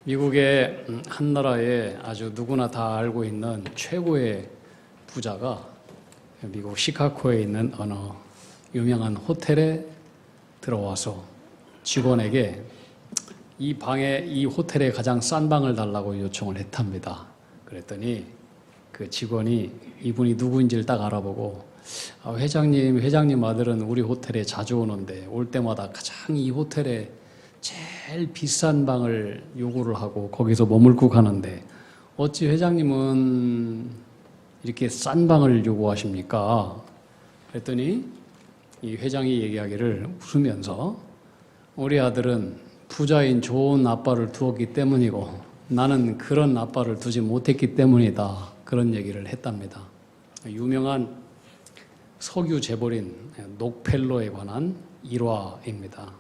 미국의 한 나라에 아주 누구나 다 알고 있는 최고의 부자가 미국 시카고에 있는 어느 유명한 호텔에 들어와서 직원에게 이 호텔에 가장 싼 방을 달라고 요청을 했답니다. 그랬더니 그 직원이 이분이 누구인지를 딱 알아보고 회장님 아들은 우리 호텔에 자주 오는데 올 때마다 가장 이 호텔에 제일 비싼 방을 요구를 하고 거기서 머물고 가는데 어찌 회장님은 이렇게 싼 방을 요구하십니까? 그랬더니 이 회장이 얘기하기를 웃으면서 우리 아들은 부자인 좋은 아빠를 두었기 때문이고 나는 그런 아빠를 두지 못했기 때문이다. 그런 얘기를 했답니다. 유명한 석유 재벌인 록펠러에 관한 일화입니다.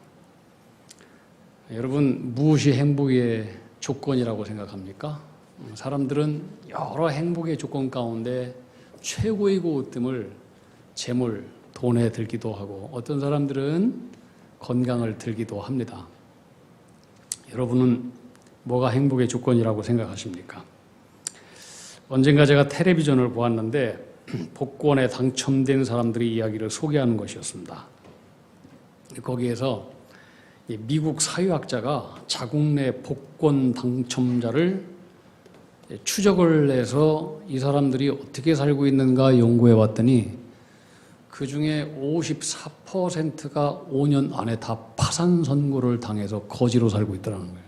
여러분, 무엇이 행복의 조건이라고 생각합니까? 사람들은 여러 행복의 조건 가운데 최고의 고됨을 재물, 돈에 들기도 하고 어떤 사람들은 건강을 들기도 합니다. 여러분은 뭐가 행복의 조건이라고 생각하십니까? 언젠가 제가 텔레비전을 보았는데 복권에 당첨된 사람들의 이야기를 소개하는 것이었습니다. 거기에서 미국 사회학자가 자국 내 복권 당첨자를 추적을 해서 이 사람들이 어떻게 살고 있는가 연구해 봤더니 그 중에 54%가 5년 안에 다 파산 선고를 당해서 거지로 살고 있더라는 거예요.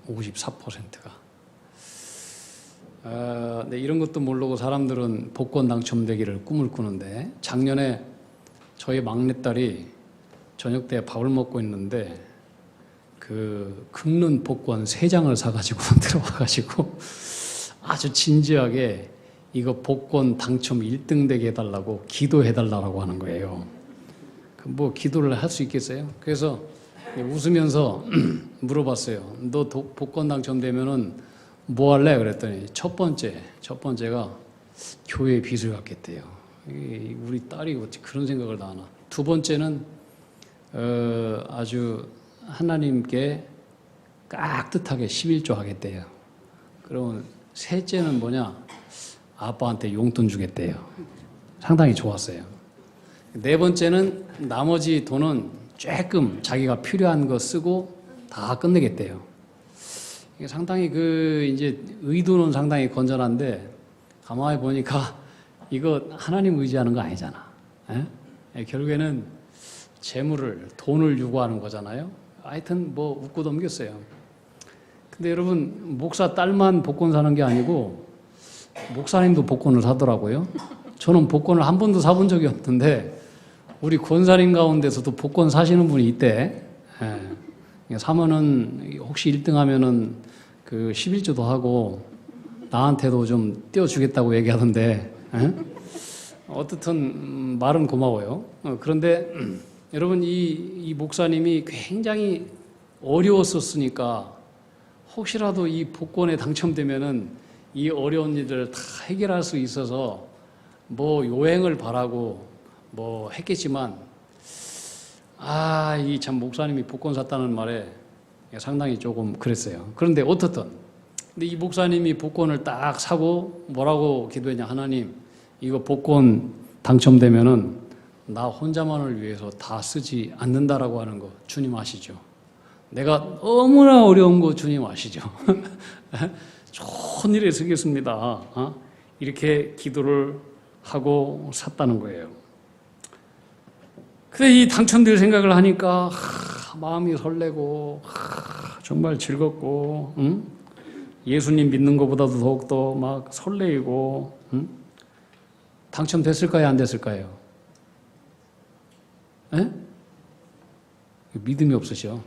54%가. 이런 것도 모르고 사람들은 복권 당첨되기를 꿈을 꾸는데 작년에 저희 막내딸이 저녁 때 밥을 먹고 있는데 그 긁는 복권 3장을 사가지고 들어와가지고 아주 진지하게 이거 복권 당첨 1등 되게 해달라고 기도해달라고 하는 거예요. 뭐 기도를 할 수 있겠어요? 그래서 웃으면서 물어봤어요. 너 복권 당첨되면은 뭐 할래? 그랬더니 첫 번째가 교회 빚을 갚겠대요. 우리 딸이 어찌 그런 생각을 다 하나. 두 번째는 아주 하나님께 깍듯하게 11조 하겠대요. 그러면 셋째는 뭐냐? 아빠한테 용돈 주겠대요. 상당히 좋았어요. 네 번째는 나머지 돈은 조금 자기가 필요한 거 쓰고 다 끝내겠대요. 이게 상당히 이제 의도는 상당히 건전한데 가만히 보니까 이거 하나님 의지하는 거 아니잖아. 결국에는 재물을, 돈을 요구하는 거잖아요. 하여튼 뭐 웃고 넘겼어요. 근데 여러분, 목사 딸만 복권 사는 게 아니고 목사님도 복권을 사더라고요. 저는 복권을 한 번도 사본 적이 없는데 우리 권사님 가운데서도 복권 사시는 분이 있대. 사면은 혹시 1등 하면은 그 11조도 하고 나한테도 좀 띄워주겠다고 얘기하던데. 어떻든 말은 고마워요. 그런데 여러분, 이 목사님이 굉장히 어려웠었으니까 혹시라도 이 복권에 당첨되면은 이 어려운 일들을 다 해결할 수 있어서 뭐 요행을 바라고 뭐 했겠지만 이 참 목사님이 복권 샀다는 말에 상당히 조금 그랬어요. 그런데 어떻든 근데 이 목사님이 복권을 딱 사고 뭐라고 기도했냐? 하나님, 이거 복권 당첨되면은 나 혼자만을 위해서 다 쓰지 않는다라고 하는 거 주님 아시죠? 내가 너무나 어려운 거 주님 아시죠? 좋은 일에 쓰겠습니다. 이렇게 기도를 하고 샀다는 거예요. 근데 이 당첨될 생각을 하니까 마음이 설레고 정말 즐겁고 예수님 믿는 것보다도 더욱더 막 설레이고 당첨됐을까요? 안 됐을까요? 믿음이 없으셔.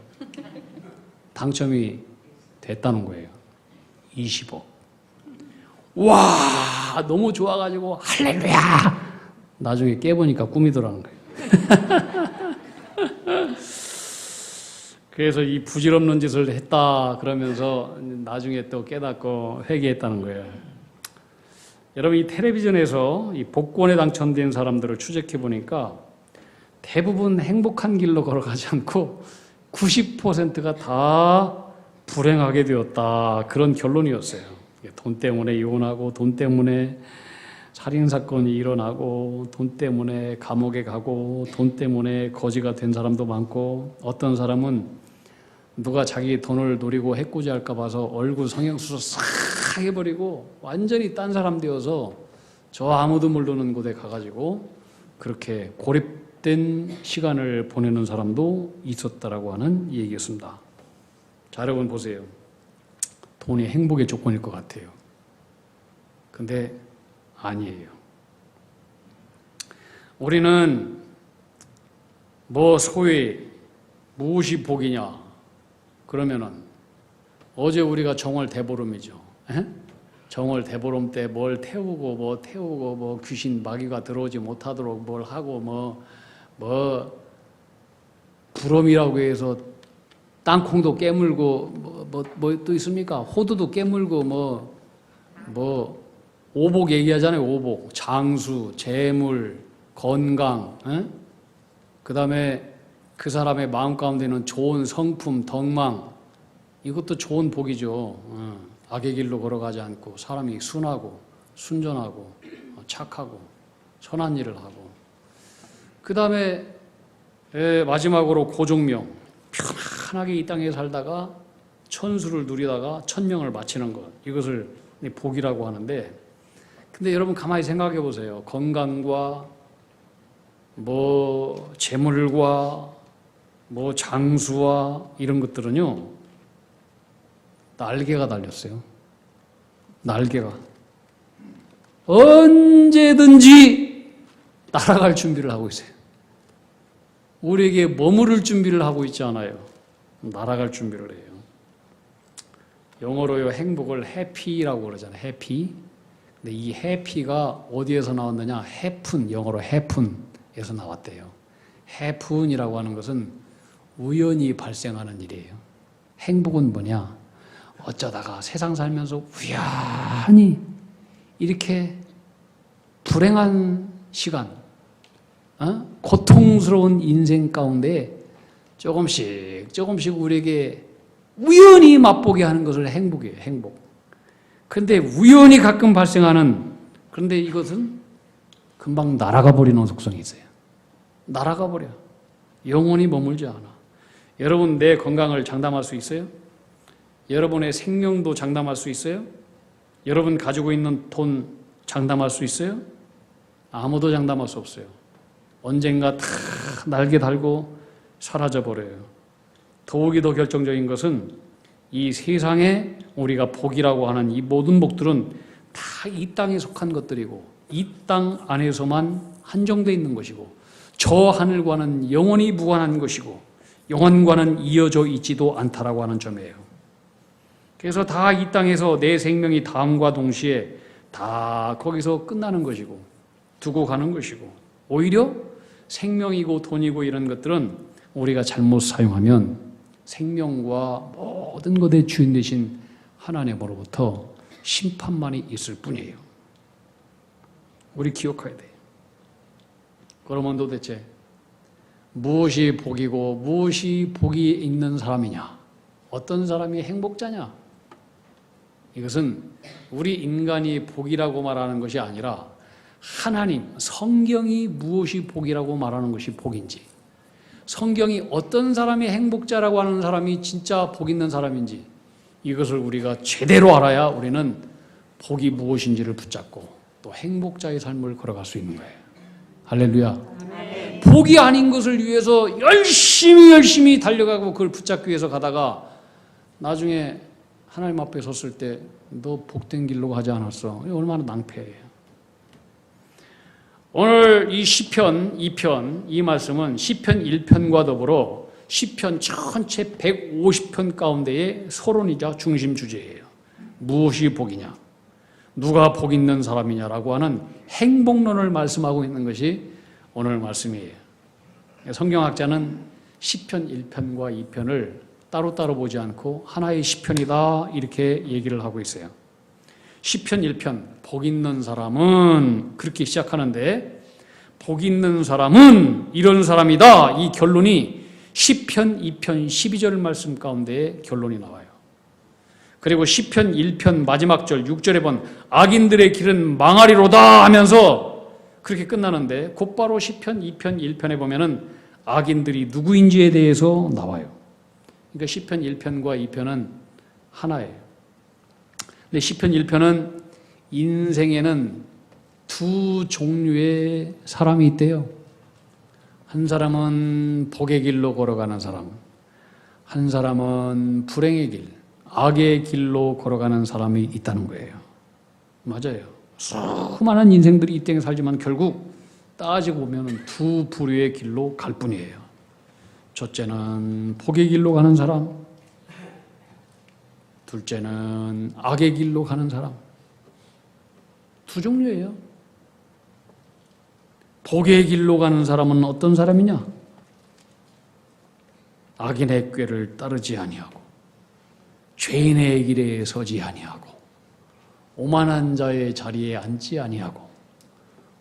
당첨이 됐다는 거예요. 20억. 와, 너무 좋아가지고 할렐루야. 나중에 깨보니까 꿈이더라는 거예요. 그래서 이 부질없는 짓을 했다 그러면서 나중에 또 깨닫고 회개했다는 거예요. 여러분, 이 텔레비전에서 이 복권에 당첨된 사람들을 추적해 보니까 대부분 행복한 길로 걸어가지 않고 90%가 다 불행하게 되었다. 그런 결론이었어요. 돈 때문에 이혼하고, 돈 때문에 살인사건이 일어나고, 돈 때문에 감옥에 가고, 돈 때문에 거지가 된 사람도 많고, 어떤 사람은 누가 자기 돈을 노리고 해코지할까 봐서 얼굴 성형수술 싹 해버리고 완전히 딴 사람 되어서 저 아무도 모르는 곳에 가가지고 그렇게 고립된 시간을 보내는 사람도 있었다라고 하는 얘기였습니다. 자, 여러분 보세요. 돈이 행복의 조건일 것 같아요. 근데 아니에요. 우리는 소위 무엇이 복이냐 그러면은 어제 우리가 정월 대보름이죠. 정월 대보름 때 뭘 태우고 귀신 마귀가 들어오지 못하도록 뭘 하고 부럼이라고 해서 땅콩도 깨물고 뭐 또 있습니까? 호두도 깨물고 오복 얘기하잖아요. 오복, 장수, 재물, 건강, 그 다음에 그 사람의 마음 가운데는 좋은 성품, 덕망, 이것도 좋은 복이죠. 악의 길로 걸어가지 않고 사람이 순하고 순전하고 착하고 선한 일을 하고, 그 다음에 마지막으로 고종명, 편안하게 이 땅에 살다가 천수를 누리다가 천명을 마치는 것, 이것을 복이라고 하는데, 근데 여러분 가만히 생각해 보세요. 건강과 재물과 장수와 이런 것들은요, 날개가 달렸어요. 날개가. 언제든지 날아갈 준비를 하고 있어요. 우리에게 머무를 준비를 하고 있지 않아요. 날아갈 준비를 해요. 영어로요, 행복을 해피라고 그러잖아요. 해피. 근데 이 해피가 어디에서 나왔느냐? 해픈, 영어로 해픈에서 나왔대요. 해픈이라고 하는 것은 우연히 발생하는 일이에요. 행복은 뭐냐? 어쩌다가 세상 살면서 우연히 이렇게 불행한 시간, 고통스러운 인생 가운데 조금씩 우리에게 우연히 맛보게 하는 것을 행복이에요. 행복. 그런데 우연히 가끔 발생하는, 그런데 이것은 금방 날아가 버리는 속성이 있어요. 날아가 버려. 영원히 머물지 않아. 여러분, 내 건강을 장담할 수 있어요? 여러분의 생명도 장담할 수 있어요? 여러분 가지고 있는 돈 장담할 수 있어요? 아무도 장담할 수 없어요. 언젠가 다 날개 달고 사라져버려요. 더욱이 더 결정적인 것은 이 세상에 우리가 복이라고 하는 이 모든 복들은 다 이 땅에 속한 것들이고, 이 땅 안에서만 한정되어 있는 것이고, 저 하늘과는 영원히 무관한 것이고, 영원과는 이어져 있지도 않다라고 하는 점이에요. 그래서 다 이 땅에서 내 생명이 다음과 동시에 다 거기서 끝나는 것이고 두고 가는 것이고, 오히려 생명이고 돈이고 이런 것들은 우리가 잘못 사용하면 생명과 모든 것의 주인 되신 하나님으로부터 심판만이 있을 뿐이에요. 우리 기억해야 돼요. 그러면 도대체 무엇이 복이고 무엇이 복이 있는 사람이냐? 어떤 사람이 행복자냐? 이것은 우리 인간이 복이라고 말하는 것이 아니라 하나님, 성경이 무엇이 복이라고 말하는 것이 복인지, 성경이 어떤 사람이 행복자라고 하는 사람이 진짜 복 있는 사람인지, 이것을 우리가 제대로 알아야 우리는 복이 무엇인지를 붙잡고 또 행복자의 삶을 걸어갈 수 있는 거예요. 할렐루야. 복이 아닌 것을 위해서 열심히 달려가고 그걸 붙잡기 위해서 가다가 나중에 하나님 앞에 섰을 때 너 복된 길로 가지 않았어. 얼마나 낭패예요. 오늘 이 시편 2편, 이 말씀은 시편 1편과 더불어 시편 전체 150편 가운데의 서론이자 중심 주제예요. 무엇이 복이냐? 누가 복 있는 사람이냐라고 하는 행복론을 말씀하고 있는 것이 오늘 말씀이에요. 성경학자는 시편 1편과 2편을 따로따로 보지 않고 하나의 시편이다 이렇게 얘기를 하고 있어요. 시편 1편, 복 있는 사람은 그렇게 시작하는데, 복 있는 사람은 이런 사람이다, 이 결론이 시편 2편 12절 말씀 가운데 결론이 나와요. 그리고 시편 1편 마지막 절 6절에 본 악인들의 길은 망하리로다 하면서 그렇게 끝나는데 곧바로 시편 2편 1편에 보면은 악인들이 누구인지에 대해서 나와요. 그러니까 시편 1편과 2편은 하나예요. 근데 시편 1편은 인생에는 두 종류의 사람이 있대요. 한 사람은 복의 길로 걸어가는 사람, 한 사람은 불행의 길, 악의 길로 걸어가는 사람이 있다는 거예요. 맞아요. 수많은 인생들이 이 땅에 살지만 결국 따지고 보면 두 부류의 길로 갈 뿐이에요. 첫째는 복의 길로 가는 사람, 둘째는 악의 길로 가는 사람. 두 종류예요. 복의 길로 가는 사람은 어떤 사람이냐? 악인의 꾀를 따르지 아니하고 죄인의 길에 서지 아니하고 오만한 자의 자리에 앉지 아니하고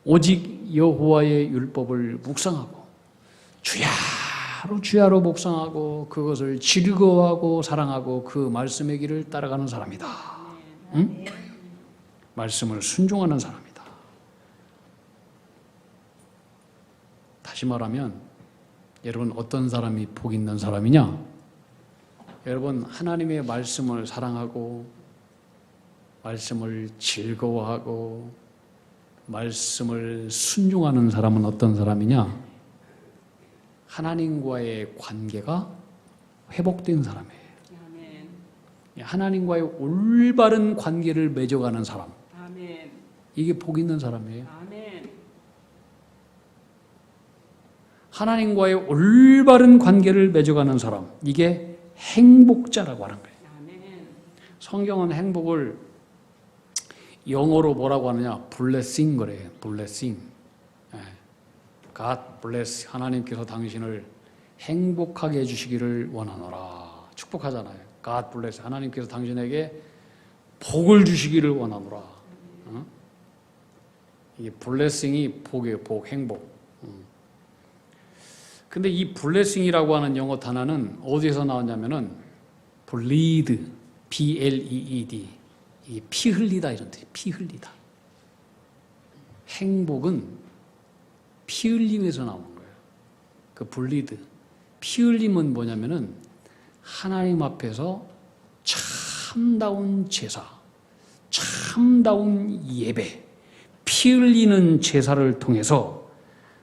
오직 여호와의 율법을 묵상하고 주야로 묵상하고 그것을 즐거워하고 사랑하고 그 말씀의 길을 따라가는 사람이다. 응? 말씀을 순종하는 사람이다. 다시 말하면 여러분 어떤 사람이 복 있는 사람이냐? 여러분 하나님의 말씀을 사랑하고 말씀을 즐거워하고 말씀을 순종하는 사람은 어떤 사람이냐? 하나님과의 관계가 회복된 사람이에요. 하나님과의 올바른 관계를 맺어가는 사람. 이게 복 있는 사람이에요. 하나님과의 올바른 관계를 맺어가는 사람. 이게 행복자라고 하는 거예요. 성경은 행복을 영어로 뭐라고 하느냐? blessing 그래요. blessing. God bless. 하나님께서 당신을 행복하게 해주시기를 원하노라. 축복하잖아요. God bless. 하나님께서 당신에게 복을 주시기를 원하노라. 이게 blessing이 복이에요. 복, 행복. 근데 이 blessing이라고 하는 영어 단어는 어디에서 나왔냐면은 bleed, B-L-E-E-D. 이게 피 흘리다 이런 뜻이에요. 피 흘리다. 행복은 피 흘림에서 나오는 거예요. 그 bleed. 피 흘림은 뭐냐면은 하나님 앞에서 참다운 제사, 참다운 예배, 피 흘리는 제사를 통해서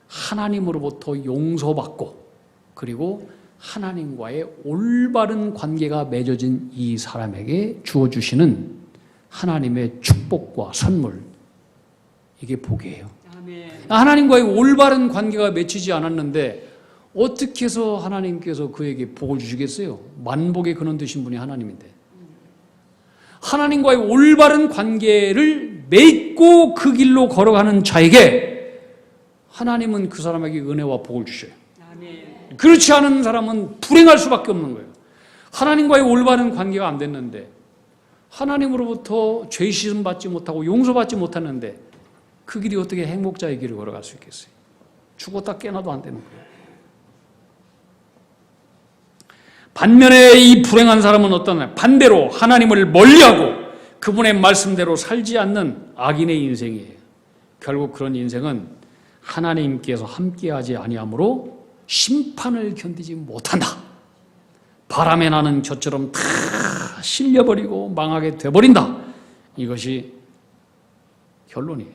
하나님으로부터 용서받고 그리고 하나님과의 올바른 관계가 맺어진 이 사람에게 주어주시는 하나님의 축복과 선물, 이게 복이에요. 아멘. 하나님과의 올바른 관계가 맺히지 않았는데 어떻게 해서 하나님께서 그에게 복을 주시겠어요? 만복에 근원 되신 분이 하나님인데. 하나님과의 올바른 관계를 맺고 그 길로 걸어가는 자에게 하나님은 그 사람에게 은혜와 복을 주셔요. 아멘. 그렇지 않은 사람은 불행할 수밖에 없는 거예요. 하나님과의 올바른 관계가 안 됐는데 하나님으로부터 죄 씻음 받지 못하고 용서받지 못하는데 그 길이 어떻게 행복자의 길을 걸어갈 수 있겠어요? 죽었다 깨어나도 안 되는 거예요. 반면에 이 불행한 사람은 어떠냐? 반대로 하나님을 멀리하고 그분의 말씀대로 살지 않는 악인의 인생이에요. 결국 그런 인생은 하나님께서 함께하지 아니하므로 심판을 견디지 못한다. 바람에 나는 젖처럼 다 실려버리고 망하게 돼버린다. 이것이 결론이에요.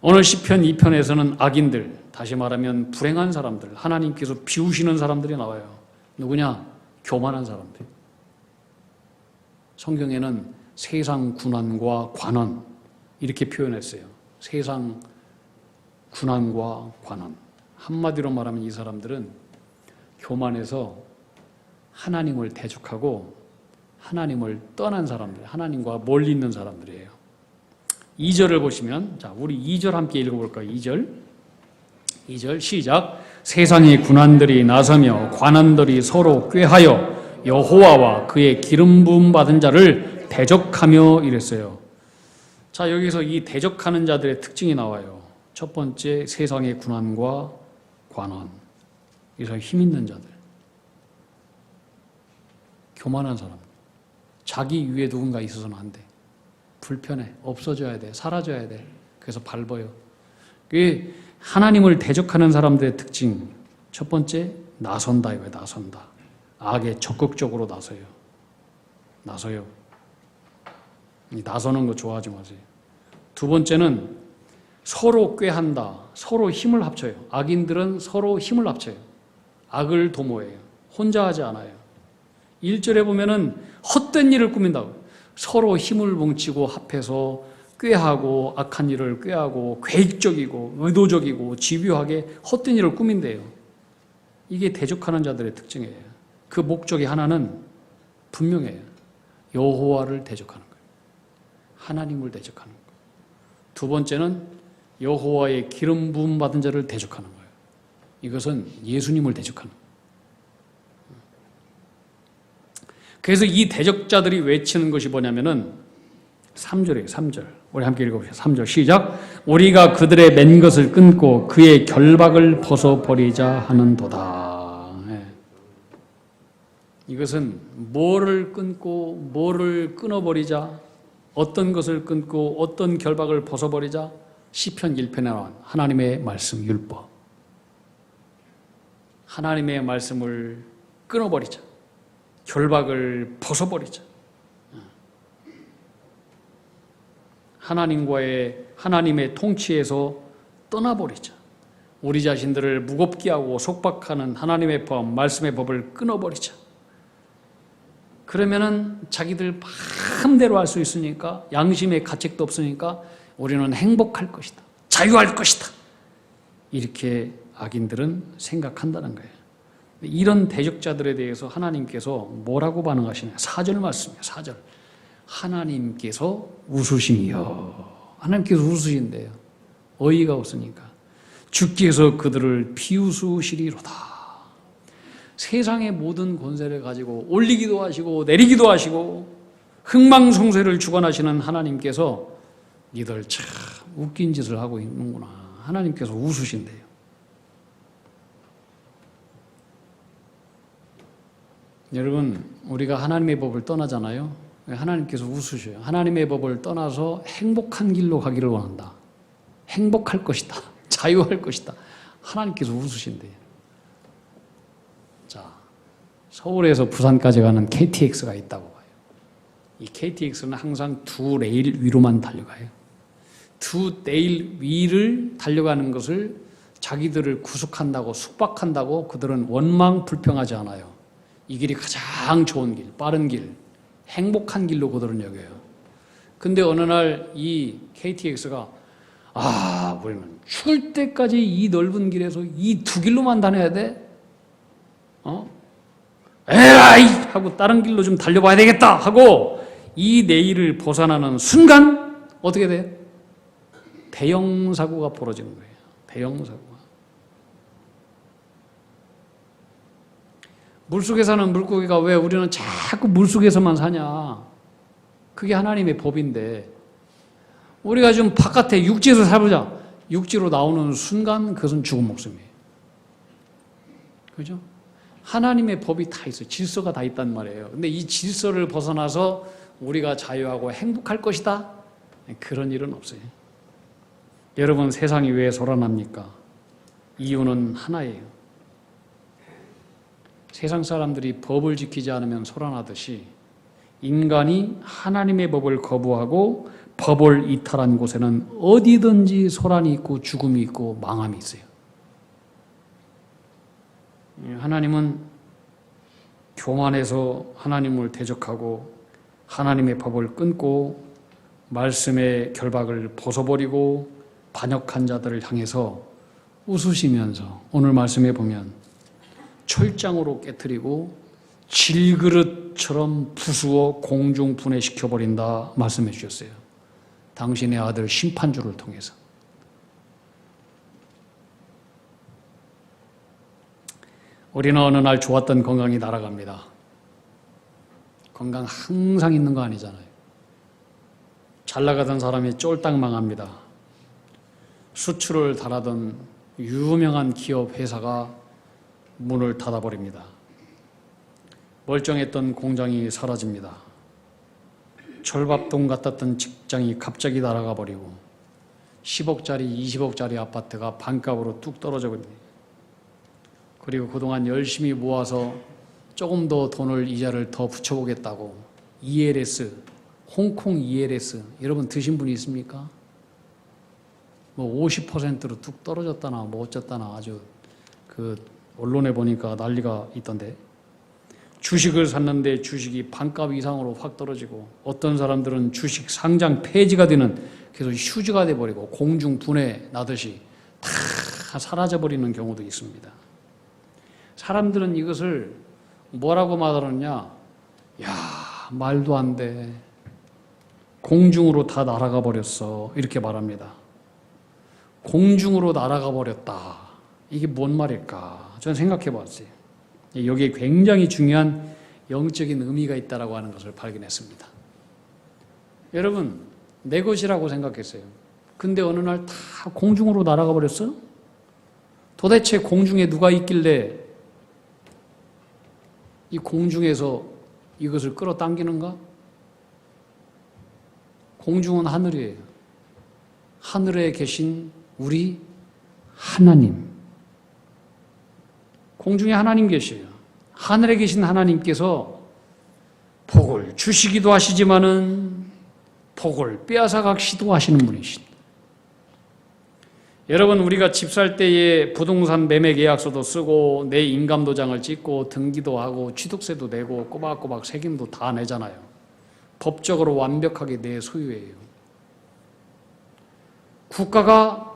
오늘 시편 2편에서는 악인들, 다시 말하면 불행한 사람들, 하나님께서 비우시는 사람들이 나와요. 누구냐? 교만한 사람들. 성경에는 세상 군환과 관원 이렇게 표현했어요. 세상 군환과 관원. 한마디로 말하면 이 사람들은 교만해서 하나님을 대적하고 하나님을 떠난 사람들, 하나님과 멀리 있는 사람들이에요. 2절을 보시면, 자, 우리 2절 함께 읽어볼까요? 2절 시작. 세상의 군환들이 나서며 관원들이 서로 꾀하여 여호와와 그의 기름 부음 받은 자를 대적하며 이랬어요. 자, 여기서 이 대적하는 자들의 특징이 나와요. 첫 번째, 세상의 군환과 관원. 이 사람 힘 있는 자들. 교만한 사람. 자기 위에 누군가 있어서는 안 돼. 불편해. 없어져야 돼. 사라져야 돼. 그래서 밟아요. 그게 하나님을 대적하는 사람들의 특징. 첫 번째, 나선다 이거예요. 나선다. 악에 적극적으로 나서요. 나서는 거 좋아하지 마세요. 두 번째는 서로 꾀한다. 서로 힘을 합쳐요. 악인들은 서로 힘을 합쳐요. 악을 도모해요. 혼자 하지 않아요. 1절에 보면은 헛된 일을 꾸민다고. 서로 힘을 뭉치고 합해서 꾀하고 악한 일을 꾀하고 계획적이고 의도적이고 집요하게 헛된 일을 꾸민대요. 이게 대적하는 자들의 특징이에요. 그 목적이 하나는 분명해요. 여호와를 대적하는 거예요. 하나님을 대적하는 거예요. 두 번째는 여호와의 기름 부음 받은 자를 대적하는 거예요. 이것은 예수님을 대적하는 거예요. 그래서 이 대적자들이 외치는 것이 뭐냐면은 3절이에요. 3절. 우리 함께 읽어보세요. 3절 시작. 우리가 그들의 맨 것을 끊고 그의 결박을 벗어버리자 하는도다. 네. 이것은 뭐를 끊고 뭐를 끊어버리자, 어떤 것을 끊고 어떤 결박을 벗어버리자. 시편 1편에 나온 하나님의 말씀 율법. 하나님의 말씀을 끊어버리자. 결박을 벗어버리자. 하나님의 통치에서 떠나버리자. 우리 자신들을 무겁게 하고 속박하는 하나님의 법, 말씀의 법을 끊어버리자. 그러면은 자기들 마음대로 할 수 있으니까, 양심의 가책도 없으니까 우리는 행복할 것이다. 자유할 것이다. 이렇게 악인들은 생각한다는 거예요. 이런 대적자들에 대해서 하나님께서 뭐라고 반응하시냐? 4절 말씀이에요. 4절. 하나님께서 웃으시며. 하나님께서 웃으신대요. 어이가 없으니까. 주께서 그들을 비웃으시리로다. 세상의 모든 권세를 가지고 올리기도 하시고 내리기도 하시고 흥망성쇠를 주관하시는 하나님께서 니들 참 웃긴 짓을 하고 있는구나. 하나님께서 웃으신대요. 여러분, 우리가 하나님의 법을 떠나잖아요. 하나님께서 웃으셔요. 하나님의 법을 떠나서 행복한 길로 가기를 원한다. 행복할 것이다. 자유할 것이다. 하나님께서 웃으신대요. 자, 서울에서 부산까지 가는 KTX가 있다고 봐요. 이 KTX는 항상 두 레일 위로만 달려가요. 두 레일 위를 달려가는 것을 자기들을 구속한다고 숙박한다고 그들은 원망불평하지 않아요. 이 길이 가장 좋은 길, 빠른 길, 행복한 길로 그들은 여겨요. 근데 어느 날 이 KTX가 우리는 죽을 때까지 이 넓은 길에서 이 두 길로만 다녀야 돼? 에라이! 하고 다른 길로 좀 달려봐야 되겠다! 하고 이 레일을 벗어나는 순간 어떻게 돼요? 대형 사고가 벌어지는 거예요. 대형 사고가. 물속에 사는 물고기가 왜 우리는 자꾸 물속에서만 사냐? 그게 하나님의 법인데 우리가 좀 바깥에 육지에서 살보자. 육지로 나오는 순간 그것은 죽은 목숨이에요. 그죠? 하나님의 법이 다 있어요. 질서가 다 있단 말이에요. 근데 이 질서를 벗어나서 우리가 자유하고 행복할 것이다? 그런 일은 없어요. 여러분, 세상이 왜 소란합니까? 이유는 하나예요. 세상 사람들이 법을 지키지 않으면 소란하듯이 인간이 하나님의 법을 거부하고 법을 이탈한 곳에는 어디든지 소란이 있고 죽음이 있고 망함이 있어요. 하나님은 교만해서 하나님을 대적하고 하나님의 법을 끊고 말씀의 결박을 벗어버리고 반역한 자들을 향해서 웃으시면서 오늘 말씀에 보면 철장으로 깨트리고 질그릇처럼 부수어 공중 분해시켜버린다 말씀해 주셨어요. 당신의 아들 심판주를 통해서. 우리는 어느 날 좋았던 건강이 날아갑니다. 건강 항상 있는 거 아니잖아요. 잘 나가던 사람이 쫄딱 망합니다. 수출을 달하던 유명한 기업 회사가 문을 닫아버립니다. 멀쩡했던 공장이 사라집니다. 졸밥동 같았던 직장이 갑자기 날아가 버리고 10억짜리, 20억짜리 아파트가 반값으로 뚝 떨어져 버립니다. 그리고 그동안 열심히 모아서 조금 더 돈을 이자를 더 붙여보겠다고 ELS, 홍콩 ELS 여러분 드신 분이 있습니까? 뭐 50%로 뚝 떨어졌다나 뭐 어쨌다나 아주 그 언론에 보니까 난리가 있던데 주식을 샀는데 주식이 반값 이상으로 확 떨어지고 어떤 사람들은 주식 상장 폐지가 되는 계속 휴지가 돼버리고 공중 분해 나듯이 다 사라져버리는 경우도 있습니다. 사람들은 이것을 뭐라고 말하느냐? 야, 말도 안 돼. 공중으로 다 날아가 버렸어. 이렇게 말합니다. 공중으로 날아가 버렸다. 이게 뭔 말일까? 저는 생각해 봤어요. 여기에 굉장히 중요한 영적인 의미가 있다고 하는 것을 발견했습니다. 여러분, 내 것이라고 생각했어요. 근데 어느 날 다 공중으로 날아가 버렸어? 도대체 공중에 누가 있길래 이 공중에서 이것을 끌어당기는가? 공중은 하늘이에요. 하늘에 계신 우리 하나님. 공중에 하나님 계셔요. 하늘에 계신 하나님께서 복을 주시기도 하시지만은 복을 빼앗아 가시기도 하시는 분이십니다. 여러분, 우리가 집 살 때에 부동산 매매 계약서도 쓰고 내 인감도장을 찍고 등기도 하고 취득세도 내고 꼬박꼬박 세금도 다 내잖아요. 법적으로 완벽하게 내 소유예요. 국가가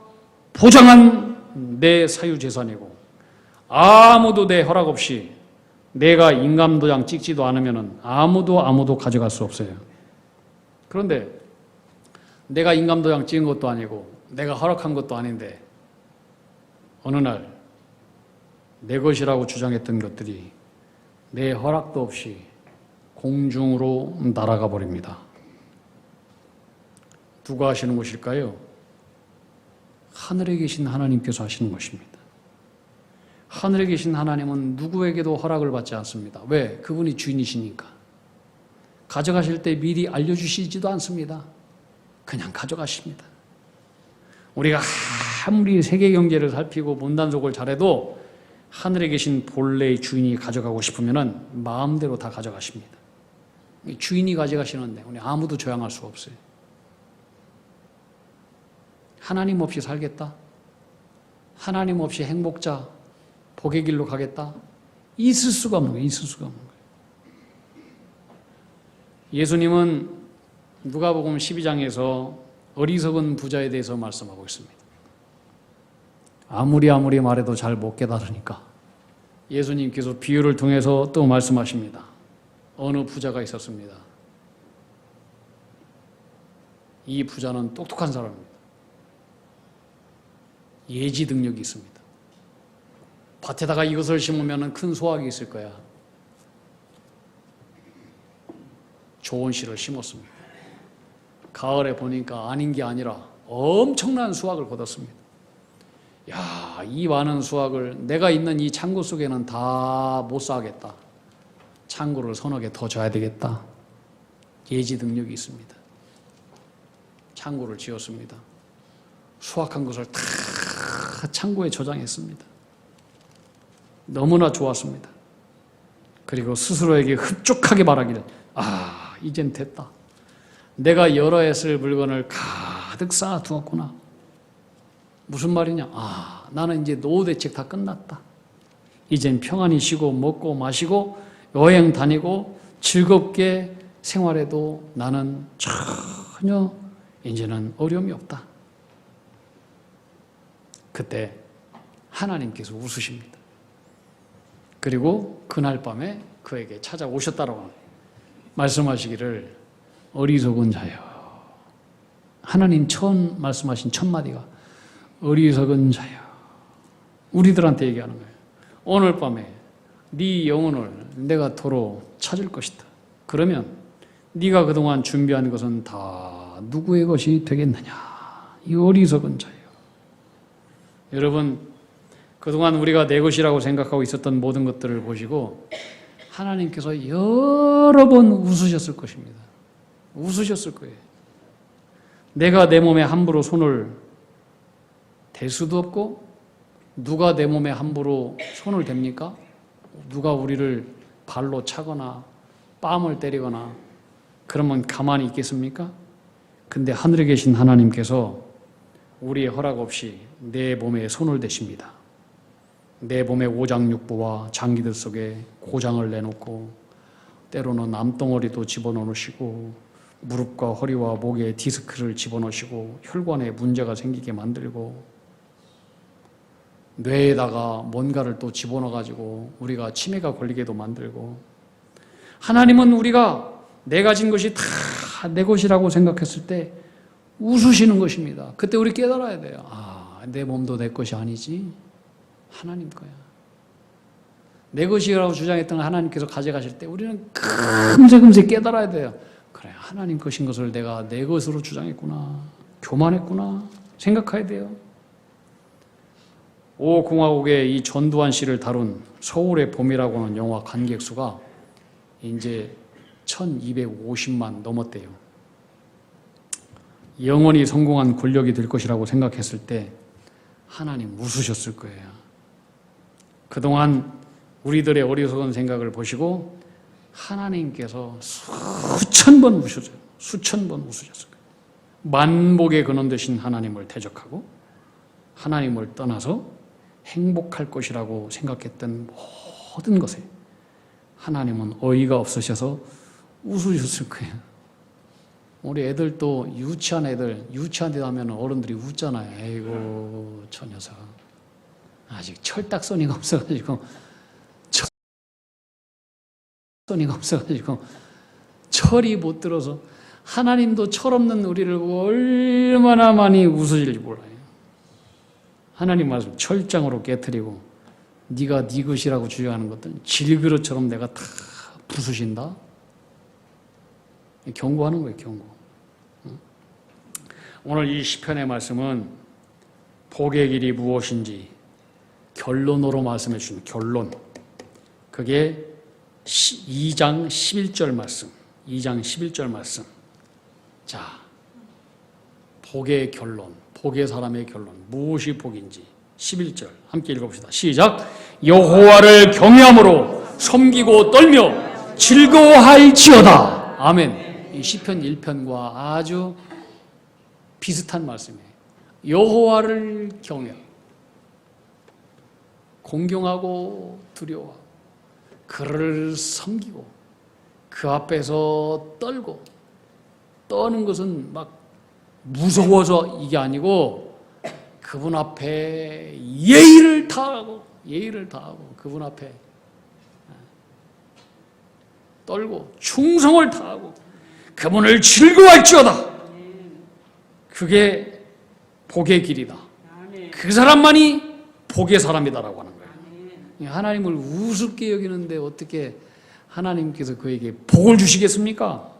보장한 내 사유재산이고 아무도 내 허락 없이 내가 인감도장 찍지도 않으면 아무도 가져갈 수 없어요. 그런데 내가 인감도장 찍은 것도 아니고 내가 허락한 것도 아닌데 어느 날 내 것이라고 주장했던 것들이 내 허락도 없이 공중으로 날아가 버립니다. 누가 하시는 것일까요? 하늘에 계신 하나님께서 하시는 것입니다. 하늘에 계신 하나님은 누구에게도 허락을 받지 않습니다. 왜? 그분이 주인이시니까. 가져가실 때 미리 알려주시지도 않습니다. 그냥 가져가십니다. 우리가 아무리 세계 경제를 살피고 문단속을 잘해도 하늘에 계신 본래의 주인이 가져가고 싶으면 마음대로 다 가져가십니다. 주인이 가져가시는데 우리 아무도 조향할 수가 없어요. 하나님 없이 살겠다? 하나님 없이 행복자, 복의 길로 가겠다? 있을 수가 없는 거예요. 있을 수가 없는 거예요. 예수님은 누가복음 12장에서 어리석은 부자에 대해서 말씀하고 있습니다. 아무리 말해도 잘 못 깨달으니까 예수님께서 비유를 통해서 또 말씀하십니다. 어느 부자가 있었습니다. 이 부자는 똑똑한 사람입니다. 예지 능력이 있습니다. 밭에다가 이것을 심으면 큰 수확이 있을 거야. 좋은 씨를 심었습니다. 가을에 보니까 아닌 게 아니라 엄청난 수확을 거뒀습니다. 야, 이 많은 수확을 내가 있는 이 창고 속에는 다 못 쌓겠다. 창고를 서너 개 더 져야 되겠다. 예지 능력이 있습니다. 창고를 지었습니다. 수확한 것을 다 창고에 저장했습니다. 너무나 좋았습니다. 그리고 스스로에게 흡족하게 말하기를 이젠 됐다. 내가 열어야 쓸 물건을 가득 쌓아두었구나. 무슨 말이냐? 나는 이제 노후 대책 다 끝났다. 이젠 평안히 쉬고 먹고 마시고 여행 다니고 즐겁게 생활해도 나는 전혀 이제는 어려움이 없다. 그때 하나님께서 웃으십니다. 그리고 그날 밤에 그에게 찾아오셨다라고 말씀하시기를 어리석은 자여. 하나님 처음 말씀하신 첫 마디가 어리석은 자여. 우리들한테 얘기하는 거예요. 오늘 밤에 네 영혼을 내가 도로 찾을 것이다. 그러면 네가 그동안 준비한 것은 다 누구의 것이 되겠느냐. 이 어리석은 자여. 여러분, 그동안 우리가 내 것이라고 생각하고 있었던 모든 것들을 보시고 하나님께서 여러 번 웃으셨을 것입니다. 웃으셨을 거예요. 내가 내 몸에 함부로 손을 댈 수도 없고 누가 내 몸에 함부로 손을 댑니까? 누가 우리를 발로 차거나 뺨을 때리거나 그러면 가만히 있겠습니까? 근데 하늘에 계신 하나님께서 우리의 허락 없이 내 몸에 손을 대십니다. 내 몸의 오장육부와 장기들 속에 고장을 내놓고 때로는 암덩어리도 집어넣으시고 무릎과 허리와 목에 디스크를 집어넣으시고 혈관에 문제가 생기게 만들고 뇌에다가 뭔가를 또 집어넣어가지고 우리가 치매가 걸리게도 만들고 하나님은 우리가 내 가진 것이 다 내 것이라고 생각했을 때 웃으시는 것입니다. 그때 우리 깨달아야 돼요. 아, 내 몸도 내 것이 아니지. 하나님 거야. 내 것이라고 주장했던 하나님께서 가져가실 때 우리는 금세 깨달아야 돼요. 그래, 하나님 것인 것을 내가 내 것으로 주장했구나. 교만했구나. 생각해야 돼요. 오공화국의 이 전두환 씨를 다룬 서울의 봄이라고 하는 영화 관객 수가 이제 1250만 넘었대요. 영원히 성공한 권력이 될 것이라고 생각했을 때 하나님 웃으셨을 거예요. 그동안 우리들의 어리석은 생각을 보시고 하나님께서 수천 번 웃으셨어요. 수천 번 웃으셨을 거예요. 만복의 근원 되신 하나님을 대적하고 하나님을 떠나서 행복할 것이라고 생각했던 모든 것에 하나님은 어이가 없으셔서 웃으셨을 거예요. 우리 애들도 유치한 애들, 유치한 데 가면 어른들이 웃잖아요. 아이고, 저 녀석. 아직 철딱서니가 없어가지고, 철이 못 들어서, 하나님도 철없는 우리를 얼마나 많이 웃으실지 몰라요. 하나님 말씀 철장으로 깨트리고, 네가 네 것이라고 주장하는 것들 질그릇처럼 내가 다 부수신다? 경고하는 거예요, 경고. 오늘 이 시편의 말씀은 복의 길이 무엇인지 결론으로 말씀해 주시는 결론. 그게 2장 11절 말씀. 2장 11절 말씀. 자, 복의 결론, 복의 사람의 결론. 무엇이 복인지 11절 함께 읽어봅시다. 시작. 여호와를 경외함으로 섬기고 떨며 즐거워할지어다. 아멘. 이 시편 1편과 아주 비슷한 말씀이에요. 여호와를 경외하고 공경하고 두려워하고 그를 섬기고 그 앞에서 떨고 떠는 것은 막 무서워서 이게 아니고 그분 앞에 예의를 다하고 그분 앞에 떨고 충성을 다하고 그분을 즐거워할지어다. 그게 복의 길이다. 그 사람만이 복의 사람이다라고 하는 거예요. 하나님을 우습게 여기는데 어떻게 하나님께서 그에게 복을 주시겠습니까?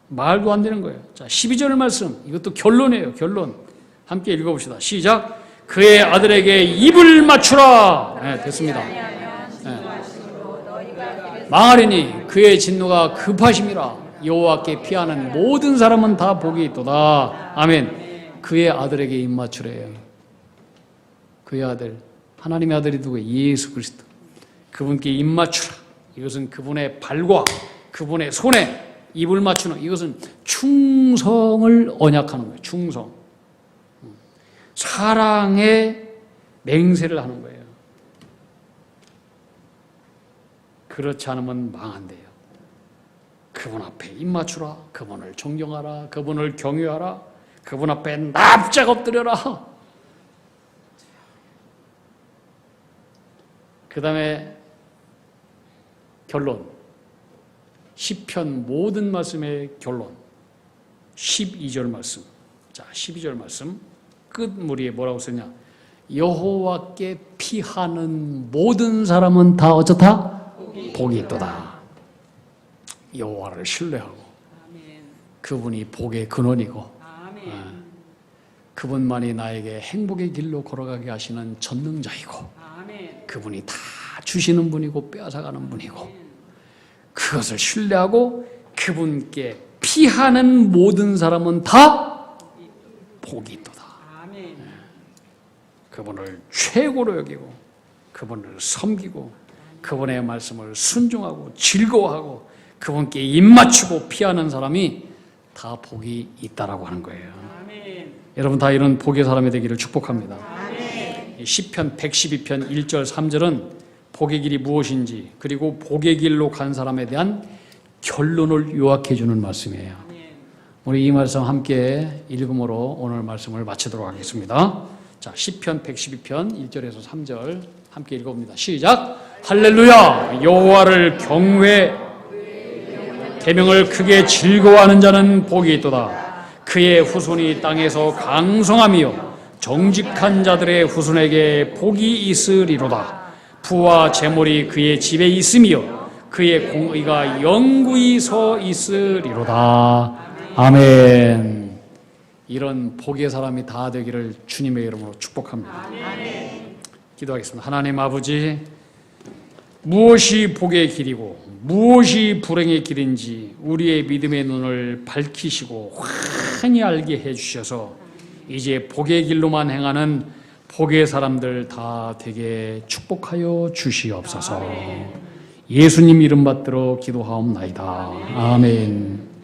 말도 안 되는 거예요. 자, 12절 말씀. 이것도 결론이에요. 결론. 함께 읽어봅시다. 시작. 그의 아들에게 입을 맞추라. 네, 됐습니다. 네. 망하리니 그의 진노가 급하심이라. 여호와께 피하는 모든 사람은 다 복이 있도다. 아멘. 그의 아들에게 입 맞추래요. 그의 아들, 하나님의 아들이 누구예요? 예수 그리스도. 그분께 입 맞추라. 이것은 그분의 발과 그분의 손에 입을 맞추는, 이것은 충성을 언약하는 거예요. 충성. 사랑의 맹세를 하는 거예요. 그렇지 않으면 망한대요. 그분 앞에 입 맞추라. 그분을 존경하라. 그분을 경외하라. 그분 앞에 납작 엎드려라. 그 다음에 결론. 시편 모든 말씀의 결론. 12절 말씀. 자, 12절 말씀. 끝무리에 뭐라고 썼냐? 여호와께 피하는 모든 사람은 다 어쩌다? 복이 있도다. 여호와를 신뢰하고 그분이 복의 근원이고 그분만이 나에게 행복의 길로 걸어가게 하시는 전능자이고 그분이 다 주시는 분이고 빼앗아가는 분이고 그것을 신뢰하고 그분께 피하는 모든 사람은 다 복이 있도다. 그분을 최고로 여기고 그분을 섬기고 그분의 말씀을 순종하고 즐거워하고 그분께 입맞추고 피하는 사람이 다 복이 있다라고 하는 거예요. 여러분 다 이런 복의 사람이 되기를 축복합니다. 시편 112편 1절 3절은 복의 길이 무엇인지 그리고 복의 길로 간 사람에 대한 결론을 요약해 주는 말씀이에요. 우리 이 말씀 함께 읽음으로 오늘 말씀을 마치도록 하겠습니다. 자, 시편 112편 1절에서 3절 함께 읽어봅니다. 시작. 할렐루야. 여호와를 경외 계명을 크게 즐거워하는 자는 복이 있도다. 그의 후손이 땅에서 강성하며 정직한 자들의 후손에게 복이 있으리로다. 부와 재물이 그의 집에 있으며 그의 공의가 영구히 서 있으리로다. 아멘. 이런 복의 사람이 다 되기를 주님의 이름으로 축복합니다. 기도하겠습니다. 하나님 아버지, 무엇이 복의 길이고 무엇이 불행의 길인지 우리의 믿음의 눈을 밝히시고 환히 알게 해주셔서 이제 복의 길로만 행하는 복의 사람들 다 되게 축복하여 주시옵소서. 예수님 이름 받들어 기도하옵나이다. 아멘.